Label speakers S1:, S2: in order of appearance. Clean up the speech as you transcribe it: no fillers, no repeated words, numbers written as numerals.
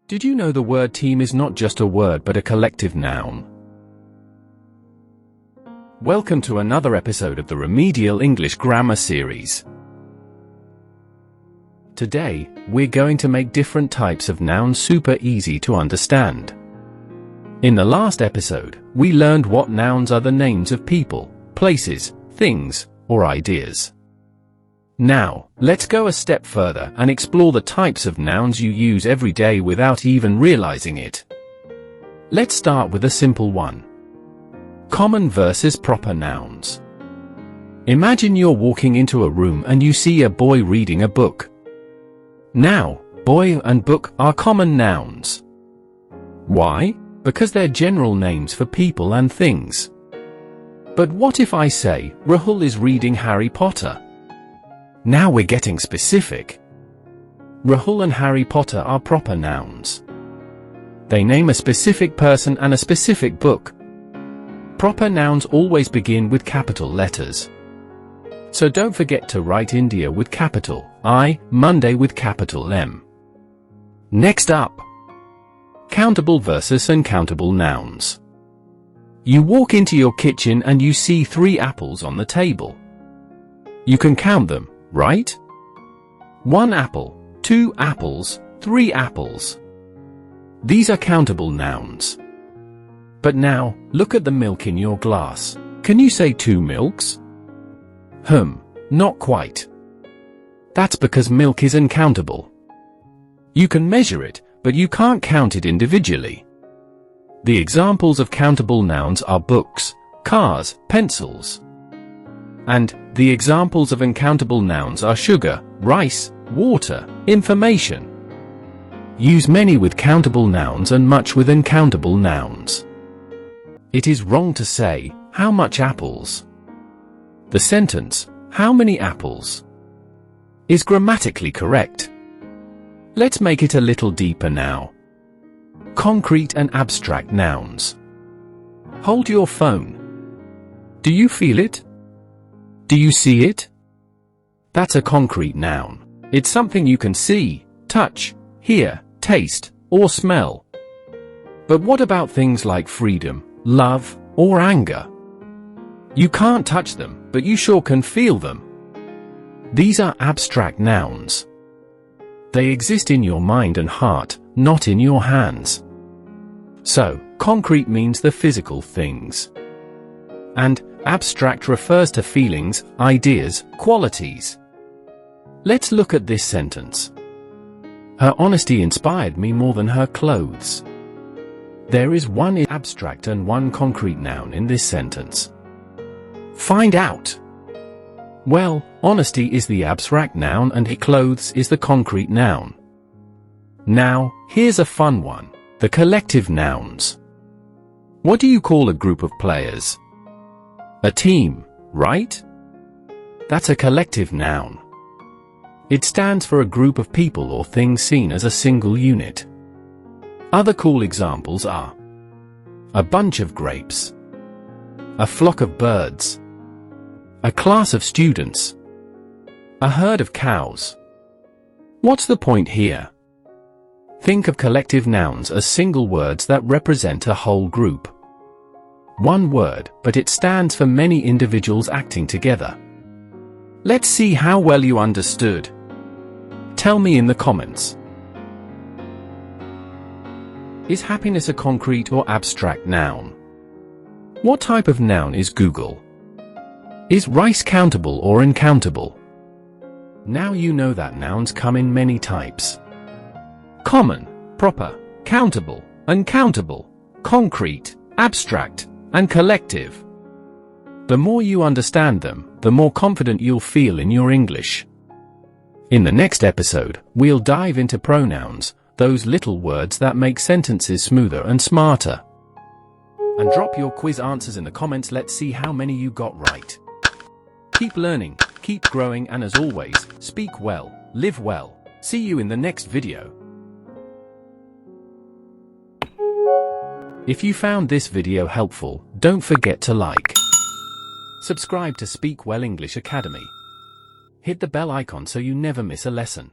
S1: Did you know the word team is not just a word but a collective noun? Welcome to another episode of the Remedial English Grammar Series. Today, we're going to make different types of nouns super easy to understand. In the last episode, we learned what nouns are the names of people, places, things, or ideas. Now, let's go a step further and explore the types of nouns you use every day without even realizing it. Let's start with a simple one. Common versus proper nouns. Imagine you're walking into a room and you see a boy reading a book. Now, boy and book are common nouns. Why? Because they're general names for people and things. But what if I say, Rahul is reading Harry Potter? Now we're getting specific. Rahul and Harry Potter are proper nouns. They name a specific person and a specific book. Proper nouns always begin with capital letters. So don't forget to write India with capital I, Monday with capital M. Next up, countable versus uncountable nouns. You walk into your kitchen and you see 3 apples on the table. You can count them, right? 1 apple, 2 apples, 3 apples. These are countable nouns. But now, look at the milk in your glass. Can you say 2 milks? Not quite. That's because milk is uncountable. You can measure it, but you can't count it individually. The examples of countable nouns are books, cars, pencils. And the examples of uncountable nouns are sugar, rice, water, information. Use many with countable nouns and much with uncountable nouns. It is wrong to say, how much apples? The sentence, how many apples? Is grammatically correct. Let's make it a little deeper now. Concrete and abstract nouns. Hold your phone. Do you feel it? Do you see it? That's a concrete noun. It's something you can see, touch, hear, taste, or smell. But what about things like freedom, love, or anger? You can't touch them, but you sure can feel them. These are abstract nouns. They exist in your mind and heart, not in your hands. So, concrete means the physical things. And abstract refers to feelings, ideas, qualities. Let's look at this sentence. Her honesty inspired me more than her clothes. There is one abstract and one concrete noun in this sentence. Find out. Well, honesty is the abstract noun and her clothes is the concrete noun. Now, here's a fun one. The collective nouns. What do you call a group of players? A team, right? That's a collective noun. It stands for a group of people or things seen as a single unit. Other cool examples are a bunch of grapes, a flock of birds, a class of students, a herd of cows. What's the point here? Think of collective nouns as single words that represent a whole group. One word, but it stands for many individuals acting together. Let's see how well you understood. Tell me in the comments. Is happiness a concrete or abstract noun? What type of noun is Google? Is rice countable or uncountable? Now you know that nouns come in many types. Common, proper, countable, uncountable, concrete, abstract, and collective. The more you understand them, the more confident you'll feel in your English. In the next episode, we'll dive into pronouns, those little words that make sentences smoother and smarter. And drop your quiz answers in the comments. Let's see how many you got right. Keep learning, keep growing, and as always, speak well, live well. See you in the next video. If you found this video helpful, don't forget to like, subscribe to Speak Well English Academy. Hit the bell icon so you never miss a lesson.